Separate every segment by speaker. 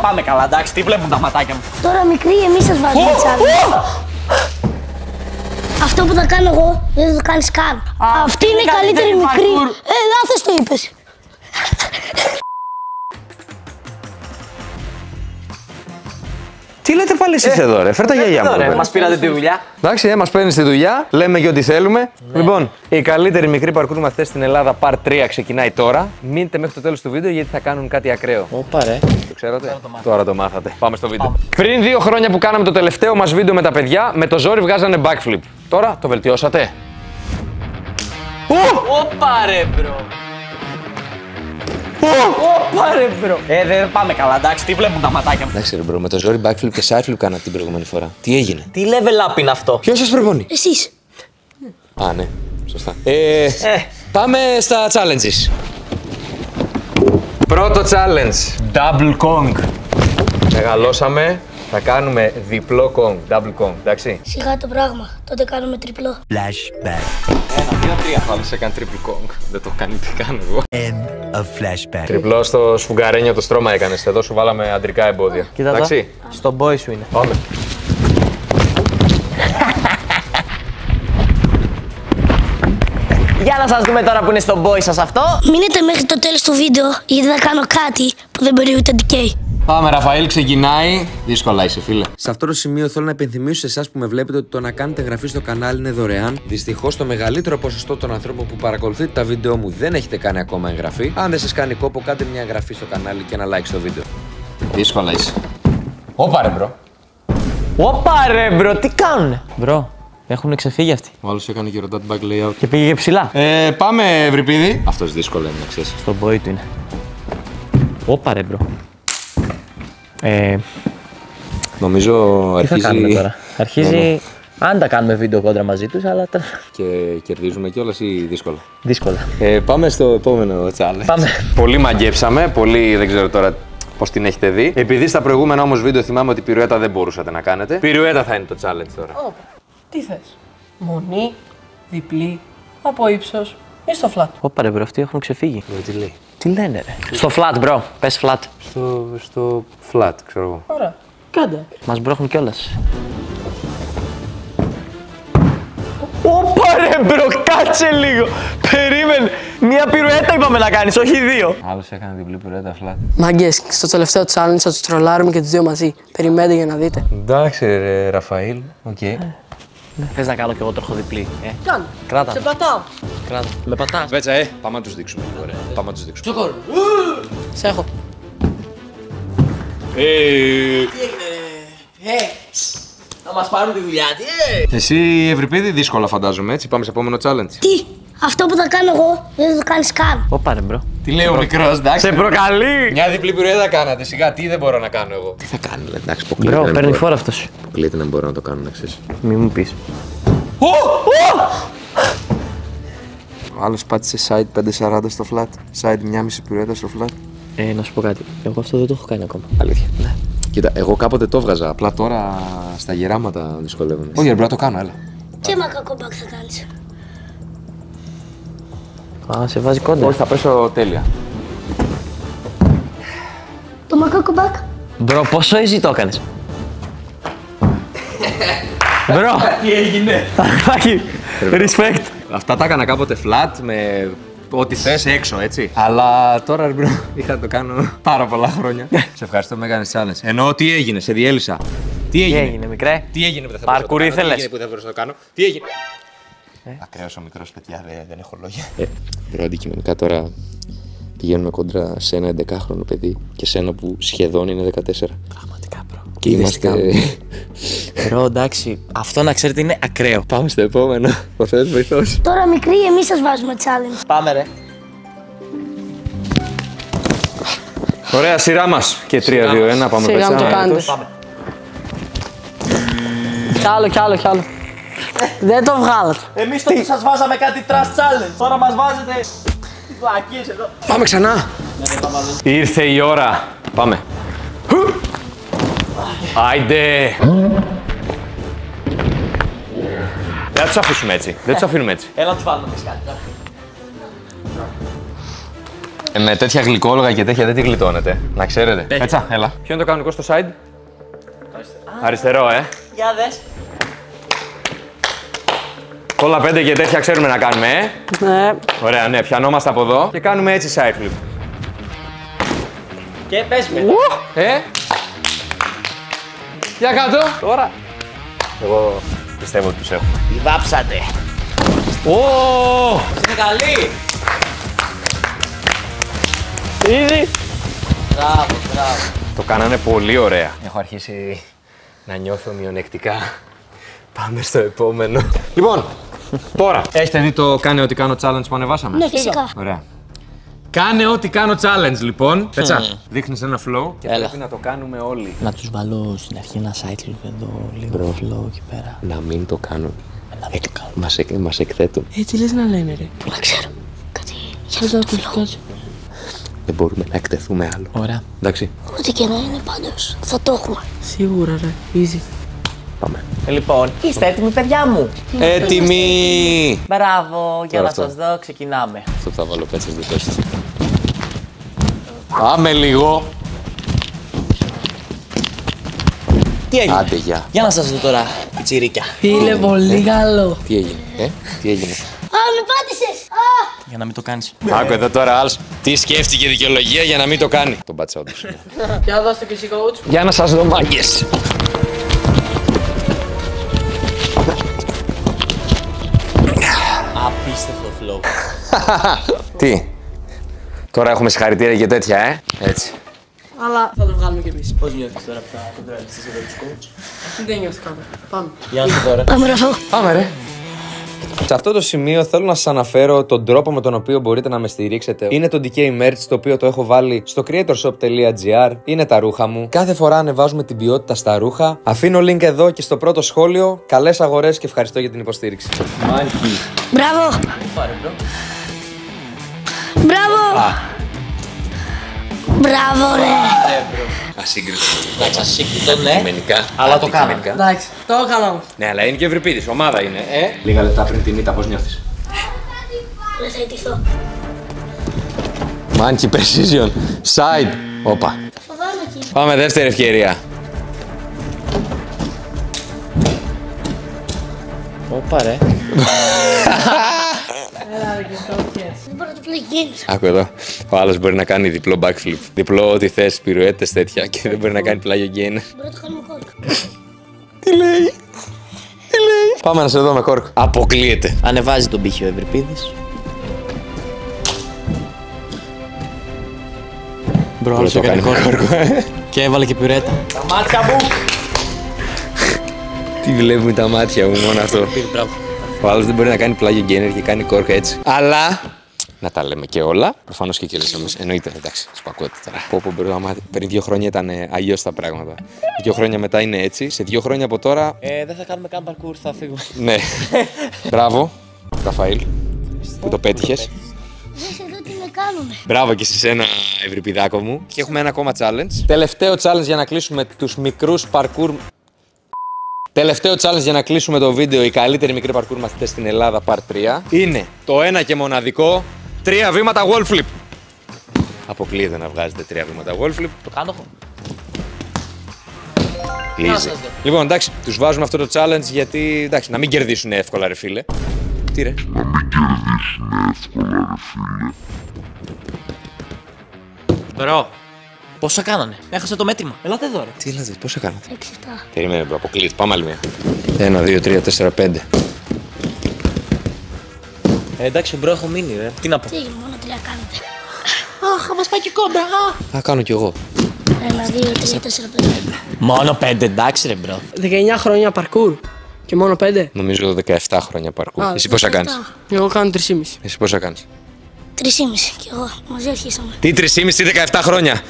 Speaker 1: πάμε καλά, εντάξει, τι βλέπουν τα ματάκια μου.
Speaker 2: Τώρα μικρή, εμείς σας βάζουμε challenge. Αυτό που θα κάνω εγώ δεν το κάνεις καν. Αυτή είναι η καλύτερη μικρή. Λάθος το είπες.
Speaker 3: Τι λέτε πάλι εσείς εδώ, ρε. Φέρ' τα γιαγιά μου.
Speaker 1: Μας πήρατε τη δουλειά.
Speaker 3: Εντάξει, μας παίρνεις τη δουλειά, λέμε και ό,τι θέλουμε. Λοιπόν, η καλύτερη μικρή παρκούρ μαθητές στην Ελλάδα, Part 3, ξεκινάει τώρα. Μείνετε μέχρι το τέλος του βίντεο γιατί θα κάνουν κάτι ακραίο.
Speaker 1: Ωπα ρε.
Speaker 3: Το ξέρατε? Τώρα το μάθατε. Πάμε στο βίντεο. Πριν 2 χρόνια που κάναμε το τελευταίο μας βίντεο με τα παιδιά, με το ζόρι βγάζανε backflip. Τώρα το βελτιώσατε.
Speaker 1: Ωπα ρε μπρο. Ωπα ρε μπρο. Δεν πάμε καλά, εντάξει, τι βλέπουν τα ματάκια μου.
Speaker 3: Εντάξει, ρε μπρο, με το ζόρι backflip και sideflip κάνατε την προηγούμενη φορά. Τι έγινε?
Speaker 1: Τι level up είναι αυτό?
Speaker 3: Ποιος σας προπονεί?
Speaker 2: Εσείς.
Speaker 3: Α, ναι, σωστά. Πάμε στα challenges. Πρώτο challenge. Double Kong. Μεγαλώσαμε, θα κάνουμε διπλό Kong. Double Kong, εντάξει.
Speaker 2: Σιγά το πράγμα, τότε κάνουμε τριπλό.
Speaker 4: Flashback.
Speaker 1: 1, 2, 3.
Speaker 3: Άλλος έκανε triple Kong. Δεν το κάνει, τι κάνω εγώ.
Speaker 4: End of flashback.
Speaker 3: Τριπλό στο σφουγγαρένιο το στρώμα έκανες. Εδώ σου βάλαμε αντρικά εμπόδια.
Speaker 1: Κοίτα το.
Speaker 3: Εντάξει.
Speaker 1: Στον boy σου είναι.
Speaker 3: Πάμε.
Speaker 1: Για να σας δούμε τώρα που είναι στον boy σας αυτό.
Speaker 2: Μείνετε μέχρι το τέλος του βίντεο γιατί θα κάνω κάτι που δεν μπορεί ούτε DK.
Speaker 3: Πάμε, Ραφαήλ, ξεκινάει. Δύσκολα είσαι, φίλε. Σε αυτό το σημείο θέλω να υπενθυμίσω σε εσάς που με βλέπετε ότι το να κάνετε εγγραφή στο κανάλι είναι δωρεάν. Δυστυχώς, το μεγαλύτερο ποσοστό των ανθρώπων που παρακολουθείτε τα βίντεο μου δεν έχετε κάνει ακόμα εγγραφή. Αν δεν σας κάνει κόπο, κάντε μια εγγραφή στο κανάλι και ένα like στο βίντεο. Δύσκολα είσαι. Όπα ρε, μπρο.
Speaker 1: Ωπα ρε μπρο, τι κάνουνε. Μπρο, έχουν ξεφύγει αυτοί.
Speaker 3: Ο άλλος έκανε και rotate back layout.
Speaker 1: Και πήγε ψηλά.
Speaker 3: Πάμε, Ευρυπίδη. Αυτός δύσκολο είναι, να ξέρεις.
Speaker 1: Στον boy του είναι. Ωπα ρε μπρο.
Speaker 3: Νομίζω
Speaker 1: Τι θα
Speaker 3: αρχίζει.
Speaker 1: κάνουμε τώρα? Αρχίζει. Αν τα κάνουμε βίντεο κόντρα μαζί τους, αλλά
Speaker 3: Και κερδίζουμε κιόλας ή δύσκολα.
Speaker 1: δύσκολα.
Speaker 3: Πάμε στο επόμενο challenge.
Speaker 1: Πάμε.
Speaker 3: Πολύ μαγκέψαμε, πολύ δεν ξέρω τώρα πώς την έχετε δει. Επειδή στα προηγούμενα όμως βίντεο θυμάμαι ότι πυρουέτα δεν μπορούσατε να κάνετε. Πυρουέτα θα είναι το challenge τώρα.
Speaker 5: Τι θες? Μονή, διπλή, από ύψος ή στο flat?
Speaker 1: Ωπα ρε μπρο, αυτοί έχουν ξεφύγει.
Speaker 3: Τι λέει.
Speaker 1: Τι λένε ρε. Στο flat μπρο, πες flat.
Speaker 3: Στο flat, ξέρω εγώ.
Speaker 5: Ωραία. Κάντε.
Speaker 1: Μας μπρόχνουν κιόλας. Ωπα ρε μπρο, κάτσε λίγο. Περίμενε. Μία πυρουέτα είπαμε να κάνεις, όχι δύο.
Speaker 3: Άλλος έκανε διπλή πυρουέτα flat.
Speaker 5: Μαγκές, στο τελευταίο challenge θα τους τρολάρουμε και τους δύο μαζί. Περιμένετε για να δείτε.
Speaker 3: Εντάξει, ρε, Ραφαήλ. Οκ.
Speaker 1: Θες να κάνω κι εγώ τροχοδιπλή.
Speaker 5: Κάνε.
Speaker 1: Κράτα.
Speaker 5: Σε πατάω.
Speaker 1: Κράτα. Με πατάς.
Speaker 3: Πέτσα, πάμε να τους δείξουμε. Ωραία. Πάμε να τους δείξουμε.
Speaker 5: Τσοκόλ. Σε έχω.
Speaker 1: Να μας πάρουν τη δουλειά, τι
Speaker 3: Εσύ, Ευρυπίδη, δύσκολα φαντάζομαι, έτσι. Πάμε σε επόμενο challenge.
Speaker 2: Τι, αυτό που θα κάνω εγώ δεν το κάνεις καν.
Speaker 1: Ωπα ρε μπρο.
Speaker 3: Τι λέει ο μικρός, εντάξει.
Speaker 1: Σε προκαλεί.
Speaker 3: Μια διπλή πυρουέτα κάνατε. Σιγά, τι δεν μπορώ να κάνω εγώ. Τι θα κάνει, λέει, εντάξει,
Speaker 1: Μπρο, παίρνει φόρα αυτός.
Speaker 3: Αποκλείται να μπορώ να το κάνω, να ξέρεις.
Speaker 1: Μη μου πεις.
Speaker 3: Ο άλλος πάτησε side 540 στο flat. Side 1,5 πυρουέτα στο flat.
Speaker 1: Να σου πω κάτι. Εγώ αυτό δεν το έχω κάνει ακόμα.
Speaker 3: Αλήθεια. Ναι. Κοίτα, εγώ κάποτε το έβγαζα. Απλά τώρα στα γεράματα δυσκολεύομαι. Όχι, απλά το κάνω, έλα.
Speaker 2: Και μακακό μπακ θα κάνεις.
Speaker 1: Α, σε βάζει κόντρα.
Speaker 3: Όχι, θα πέσω τέλεια.
Speaker 2: Το μακακό μπακ.
Speaker 1: Μπρο, πόσο easy το έκανες. Μπρο. Τι έγινε. Αρφάκι. Respect.
Speaker 3: Αυτά τα έκανα κάποτε flat με ό,τι θες έξω, έτσι. Αλλά τώρα, ρε, μπρο, είχα να το κάνω πάρα πολλά χρόνια. Σε ευχαριστώ που με έκανες challenge. Εννοώ τι έγινε, σε διέλυσα. Τι
Speaker 1: Τι έγινε, μικρέ.
Speaker 3: Τι έγινε που δεν θα
Speaker 1: Παρκουρ
Speaker 3: μπορούσα να το κάνω,
Speaker 1: ήθελες.
Speaker 3: τι έγινε που δεν μπορούσα να το κάνω, τι έγινε. Ακραίος ο μικρός, παιδιά, δεν έχω λόγια. Μπρο, αντικειμενικά τώρα πηγαίνουμε κόντρα σε ένα 11χρονο παιδί και σε ένα που σχεδόν είναι 14.
Speaker 1: Πραγματικά, μπρο.
Speaker 3: Και είμαστε.
Speaker 1: Μπρο, εντάξει. Αυτό να ξέρετε είναι ακραίο.
Speaker 3: Πάμε στο επόμενο. Ο Θεός βοηθός.
Speaker 2: Τώρα μικρή, εμείς σας βάζουμε challenge.
Speaker 1: Πάμε, ρε.
Speaker 3: Ωραία, σειρά μας. Και 3-2-1, πάμε
Speaker 5: Σιγά μου το κάνετε.
Speaker 1: Πάμε.
Speaker 5: Κι άλλο. Δεν το βγάλατε.
Speaker 1: Εμείς τότε σας βάζαμε κάτι trash challenge. Τώρα μας βάζετε. Τι βλακίες εδώ.
Speaker 3: Πάμε ξανά. Ήρθε η ώρα. Πάμε. Άιντε. Δεν θα τους αφήσουμε έτσι. Δεν τους αφήνουμε έτσι.
Speaker 1: Έλα να τους βάλουμε εμείς κάτι τώρα.
Speaker 3: Με τέτοια γλυκόλογα και τέτοια δεν τη γλιτώνετε. Να ξέρετε. Πέτσα, έλα. Ποιο είναι το κανονικό στο side? Αριστερό,
Speaker 5: Για δες.
Speaker 3: Όλα 5 και τέτοια ξέρουμε να κάνουμε,
Speaker 5: Ναι.
Speaker 3: Ωραία, ναι, πιανόμαστε από εδώ και κάνουμε έτσι side flip.
Speaker 5: Και πες με.
Speaker 3: Για κάτω. Τώρα. Εγώ πιστεύω ότι τους έχουμε.
Speaker 5: Τι βάψατε. Είναι καλή.
Speaker 1: Easy.
Speaker 5: Μπράβο.
Speaker 3: Το κάνανε πολύ ωραία. Έχω αρχίσει να νιώθω μειονεκτικά. Πάμε στο επόμενο. Λοιπόν, τώρα. Έχετε δει το κάνε ό,τι κάνω challenge που ανεβάσαμε?
Speaker 2: Ναι, φυσικά.
Speaker 3: Ωραία. Κάνε ό,τι κάνω challenge λοιπόν. Πέτσα, δείχνεις ένα flow και πρέπει να το κάνουμε όλοι.
Speaker 5: Να τους βάλω στην αρχή ένα site εδώ, λίγο flow εκεί πέρα.
Speaker 3: Να μην το κάνουν. Μας εκθέτουν.
Speaker 5: Έτσι λες να λένε ρε.
Speaker 2: Πού να ξέρω. Κάτι.
Speaker 5: Κάτσε.
Speaker 3: Δεν μπορούμε να εκτεθούμε άλλο.
Speaker 5: Ωραία.
Speaker 3: Εντάξει,
Speaker 2: Ό,τι και να είναι πάντως. Θα το έχουμε.
Speaker 5: Σίγουρα ρε. Easy.
Speaker 3: πάμε.
Speaker 5: Λοιπόν, είστε έτοιμοι παιδιά μου.
Speaker 3: Έτοιμοι!
Speaker 5: Μπράβο, για
Speaker 3: Τώρα
Speaker 5: να
Speaker 3: αυτό.
Speaker 5: σας δω ξεκινάμε.
Speaker 3: Αυτό που θα βάλω πέτσες δεν το έχεις. Πάμε λίγο.
Speaker 5: Τι έγινε.
Speaker 3: Άντε, γεια.
Speaker 5: Για να σας δω τώρα, πιτσιρίκια. Φίλε, πολύ καλό.
Speaker 3: Τι έγινε, τι έγινε.
Speaker 2: Α, με πάτησες.
Speaker 5: Για να μην το κάνεις.
Speaker 3: Άκου εδώ τώρα, άλλος. Τι σκέφτηκε δικαιολογία για να μην το κάνει. Τον πάτησα όντως.
Speaker 5: Για δώστε και εσύ coach.
Speaker 3: Για να σας δω μάγκες.
Speaker 5: Απίστευτο flow.
Speaker 3: Τι. Τώρα έχουμε συγχαρητήρια και τέτοια, Έτσι.
Speaker 5: Αλλά θα το βγάλουμε κι εμείς. Πώς νιώθεις τώρα που θα τον τραβήξεις εδώ τους coach? Δεν νιώθω καλά. Πάμε. Για να το τώρα.
Speaker 2: Πάμε Ραφώ.
Speaker 3: Πάμε ρε. Σε αυτό το σημείο θέλω να σας αναφέρω τον τρόπο με τον οποίο μπορείτε να με στηρίξετε. Είναι το DK Merch, το οποίο το έχω βάλει στο creatorshop.gr. Είναι τα ρούχα μου. Κάθε φορά ανεβάζουμε την ποιότητα στα ρούχα. Αφήνω link εδώ και στο πρώτο σχόλιο. Καλές αγορές και ευχαριστώ για την υποστήριξη. Μάνκι.
Speaker 2: Μπράβο.
Speaker 5: Πάρε μπρο.
Speaker 2: Μπράβο. Μπράβο ρε.
Speaker 3: Ασύγκριτο.
Speaker 5: Εντάξει, ασύγκριτο ναι.
Speaker 3: Αντικειμενικά.
Speaker 5: Αλλά το κάνω. Εντάξει, το έκανα όμως.
Speaker 3: Ναι, αλλά είναι και ευρυπίδης. Ομάδα είναι. Λίγα λεπτά πριν την ήττα, πώς νιώθεις?
Speaker 2: Δεν θα ιτηθώ.
Speaker 3: Μάνκι precision. Side. Όπα.
Speaker 2: Φοβάμαι εκεί.
Speaker 3: Πάμε δεύτερη ευκαιρία.
Speaker 5: Όπα ρε.
Speaker 2: Δεν μπορώ να το πληγείς.
Speaker 3: Άκου εδώ. Ο άλλος μπορεί να κάνει διπλό backflip. Διπλό ό,τι θες, πυρουέτες τέτοια και δεν μπορεί να κάνει πλάγιο gain.
Speaker 2: Μπορεί να το κάνουμε κόρκ.
Speaker 3: Τι λέει. Πάμε να σε δω με κόρκ. Αποκλείεται.
Speaker 5: Ανεβάζει τον πύχη ο Ευρυπίδης. Μπρο, άλλος έκανε κόρκο. Και έβαλε και πυρέτα. Τα μάτια μου!
Speaker 3: Τι βλέπουμε τα μάτια μου, μόνο αυτό.
Speaker 5: Μπράβο.
Speaker 3: Ο άλλος δεν μπορεί να κάνει πλάγιο gainer και κάνει κόρκ έτσι. Αλλά να τα λέμε και όλα. Προφανώς και κυρίως εμείς. Εννοείται, εντάξει, σπακώτε τώρα. Πριν 2 χρόνια ήταν αλλιώς τα πράγματα. 2 χρόνια μετά είναι έτσι. Σε 2 χρόνια από τώρα.
Speaker 5: Δεν θα κάνουμε καν parkour, θα φύγουμε.
Speaker 3: Ναι. Μπράβο, Ραφαήλ, που το πέτυχες.
Speaker 2: Δες εδώ τι με κάνουνε.
Speaker 3: Μπράβο και σε σένα, ευρυπηδάκο μου. Και έχουμε ένα ακόμα challenge. Τελευταίο challenge για να κλείσουμε τους μικρούς parkour. Τελευταίο challenge για να κλείσουμε το βίντεο. Οι καλύτεροι μικροί parkour μαθητές στην Ελλάδα, part 3. Είναι το ένα και μοναδικό 3 βήματα wall flip. Αποκλείεται να βγάζετε 3 βήματα wall flip.
Speaker 5: Το κάνω εγώ.
Speaker 3: Easy. Λοιπόν, εντάξει, τους βάζουμε αυτό το challenge γιατί εντάξει, να μην κερδίσουν εύκολα, ρε φίλε. Τι ρε.
Speaker 5: Μπρο, πόσα κάνανε. Έχασα το μέτρημα. Ελάτε εδώ ρε.
Speaker 3: Τι λέτε, πόσα κάνατε?
Speaker 2: 6-7.
Speaker 3: Περιμένε, μπρο, αποκλείεται. Πάμε άλλη μία. 1, 2, 3, 4, 5.
Speaker 5: Εντάξει, μπρο, έχω μείνει ρε. Τι να πω.
Speaker 2: Τι έγινε, μόνο 3 κάνετε.
Speaker 5: Αχ, θα μας πάει και κόντρα.
Speaker 3: Θα κάνω κι εγώ.
Speaker 2: 1, 2, 3, 4, 5.
Speaker 5: Μόνο 5, εντάξει ρε μπρο.
Speaker 6: 19 χρόνια parkour και μόνο 5.
Speaker 3: Νομίζω 17 χρόνια parkour. Εσύ πόσα κάνεις?
Speaker 6: Εγώ κάνω 3,5.
Speaker 3: Εσύ πόσα κάνεις?
Speaker 2: 3,5 κι εγώ. Μαζί αρχίσαμε.
Speaker 3: Τι 3,5 τι 17 χρόνια.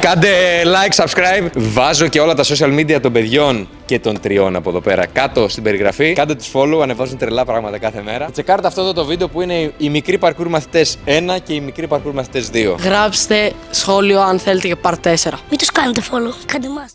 Speaker 3: Κάντε like, subscribe. Βάζω και όλα τα social media των παιδιών και των τριών από εδώ πέρα κάτω στην περιγραφή. Κάντε τους follow, ανεβάζουν τρελά πράγματα κάθε μέρα. Τσεκάρτε αυτό εδώ το βίντεο που είναι οι μικροί parkour μαθητές 1 και οι μικροί parkour μαθητές 2.
Speaker 6: Γράψτε σχόλιο αν θέλετε και part 4.
Speaker 2: Μην τους κάνετε follow. Κάντε μας.